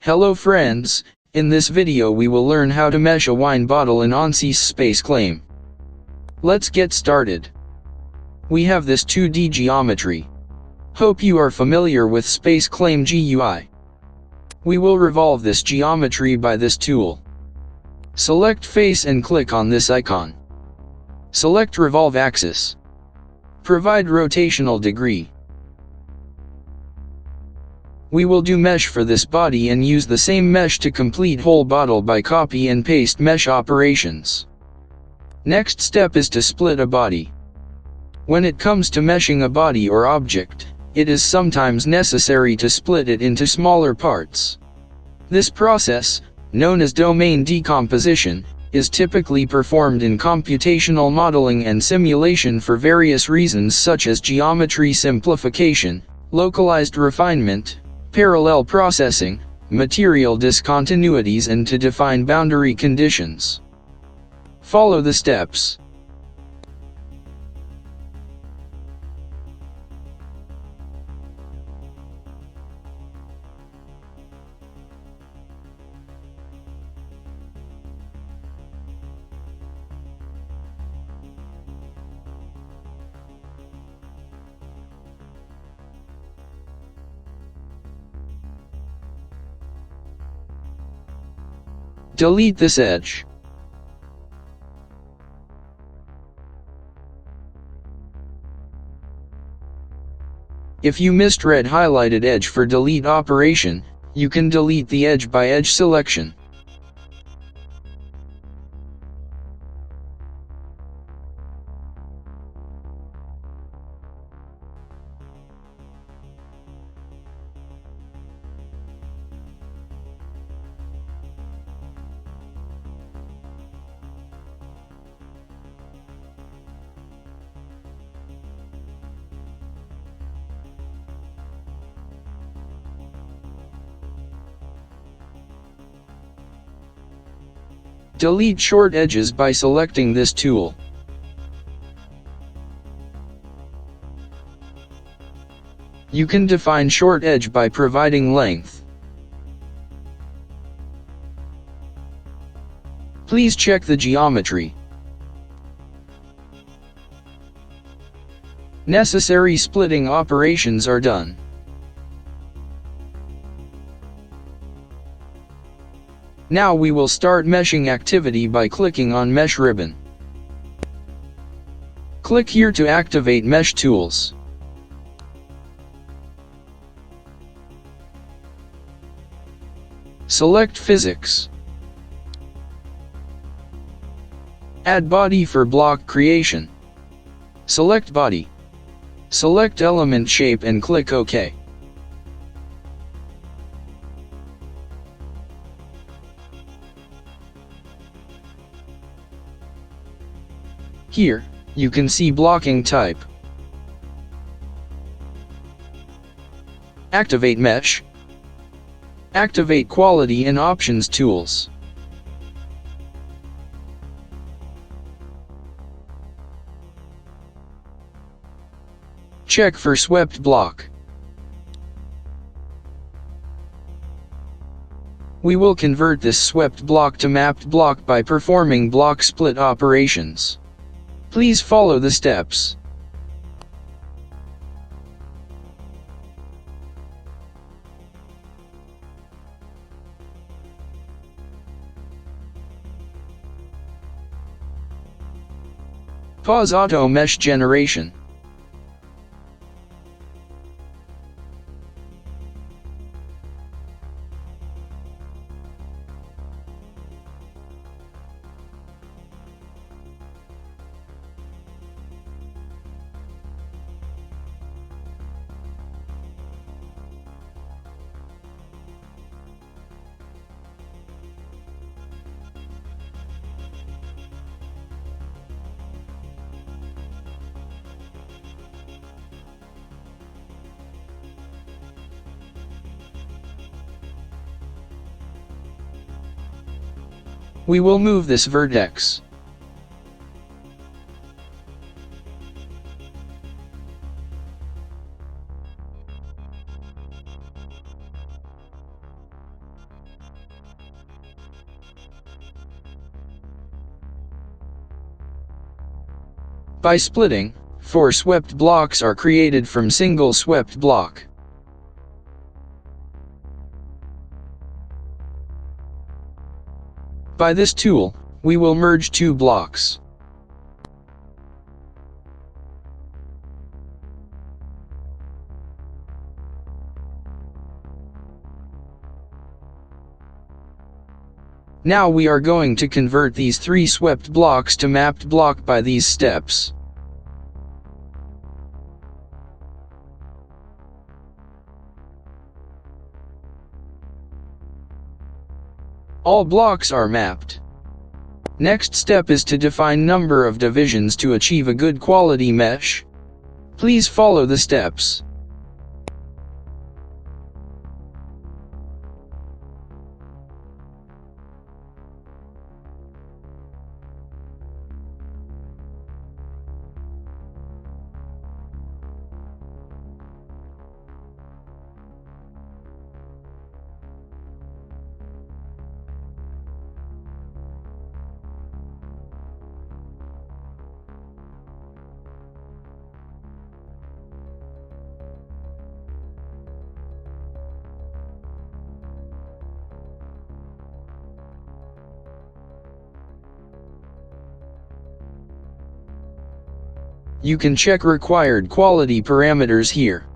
Hello friends, in this video we will learn how to mesh a wine bottle in ANSYS SpaceClaim. Let's get started. We have this 2D geometry. Hope you are familiar with SpaceClaim GUI. We will revolve this geometry by this tool. Select face and click on this icon. Select revolve axis. Provide rotational degree. We will do mesh for this body and use the same mesh to complete whole bottle by copy and paste mesh operations. Next step is to split a body. When it comes to meshing a body or object, it is sometimes necessary to split it into smaller parts. This process, known as domain decomposition, is typically performed in computational modeling and simulation for various reasons such as geometry simplification, localized refinement, parallel processing, material discontinuities, and to define boundary conditions. Follow the steps. Delete this edge. If you missed red highlighted edge for delete operation, you can delete the edge by edge selection. Delete short edges by selecting this tool. You can define short edge by providing length. Please check the geometry. Necessary splitting operations are done. Now we will start meshing activity by clicking on Mesh ribbon. Click here to activate Mesh tools. Select Physics. Add body for block creation. Select body. Select element shape and click OK. Here, you can see blocking type. Activate mesh. Activate quality and options tools. Check for swept block. We will convert this swept block to mapped block by performing block split operations. Please follow the steps. Pause auto mesh generation. We will move this vertex. By splitting, 4 swept blocks are created from single swept block. By this tool, we will merge 2 blocks. Now we are going to convert these 3 swept blocks to mapped block by these steps. All blocks are mapped. Next step is to define number of divisions to achieve a good quality mesh. Please follow the steps. You can check required quality parameters here.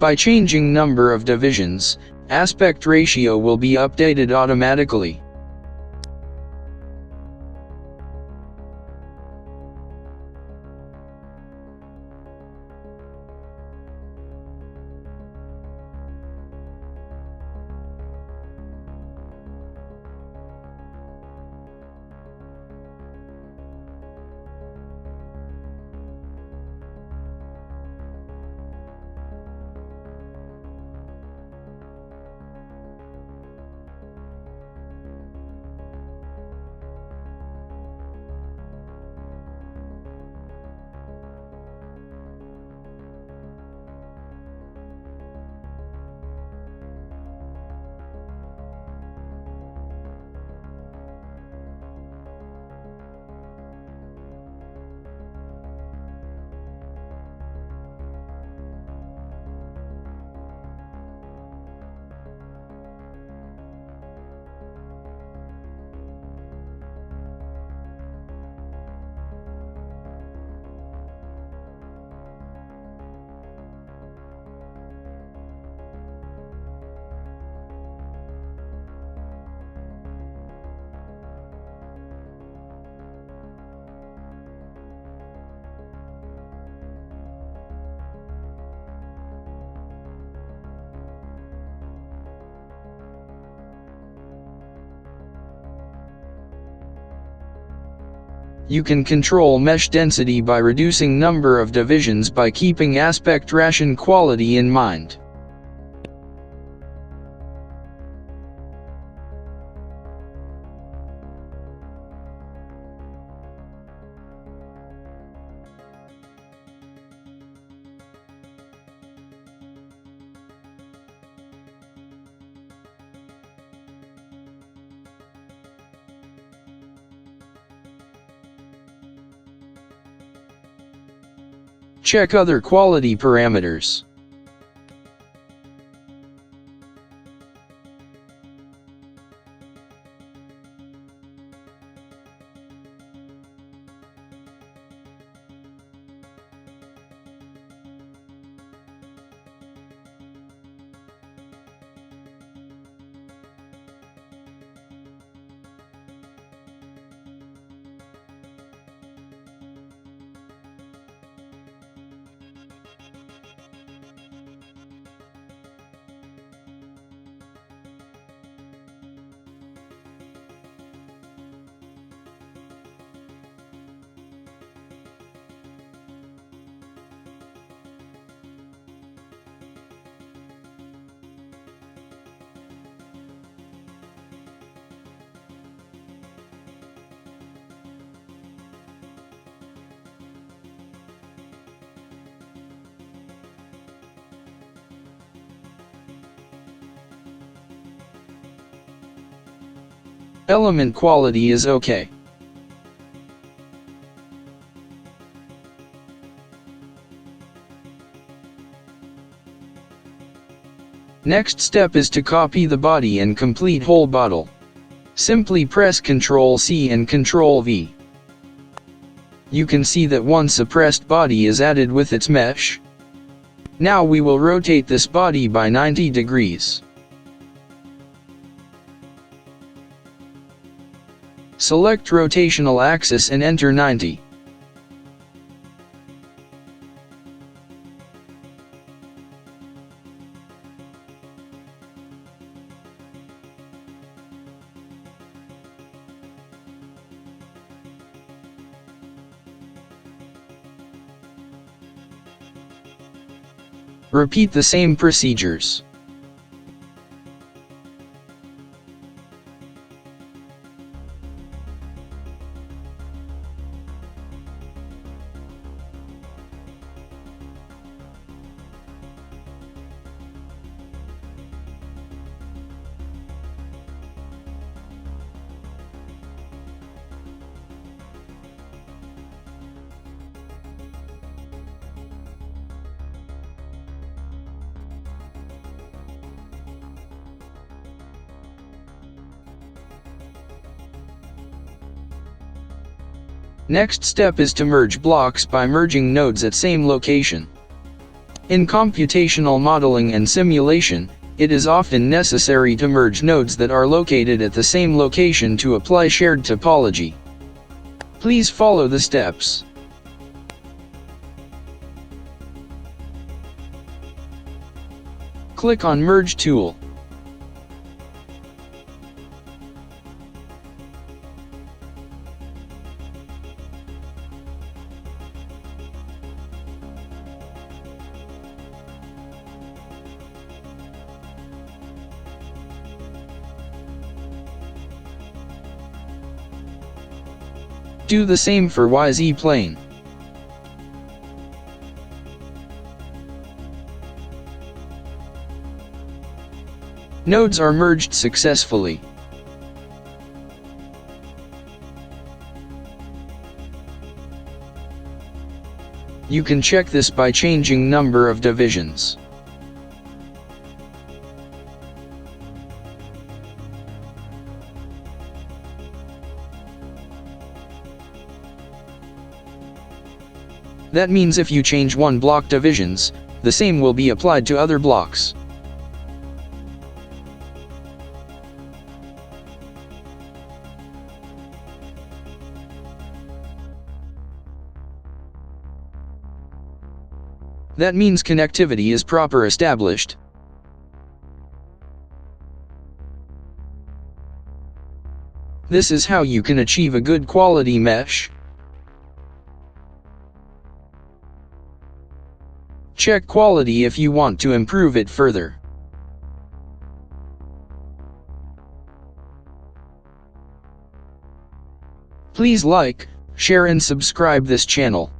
By changing number of divisions, aspect ratio will be updated automatically. You can control mesh density by reducing number of divisions by keeping aspect ratio quality in mind. Check other quality parameters. Element quality is okay. Next step is to copy the body and complete whole bottle. Simply press Ctrl+C and Ctrl+V. You can see that one suppressed body is added with its mesh. Now we will rotate this body by 90 degrees. Select rotational axis and enter 90. Repeat the same procedures. Next step is to merge blocks by merging nodes at same location. In computational modeling and simulation, it is often necessary to merge nodes that are located at the same location to apply shared topology. Please follow the steps. Click on Merge tool. Do the same for YZ plane. Nodes are merged successfully. You can check this by changing number of divisions. That means if you change one block divisions, the same will be applied to other blocks. That means connectivity is proper established. This is how you can achieve a good quality mesh. Check quality if you want to improve it further. Please like, share and subscribe this channel.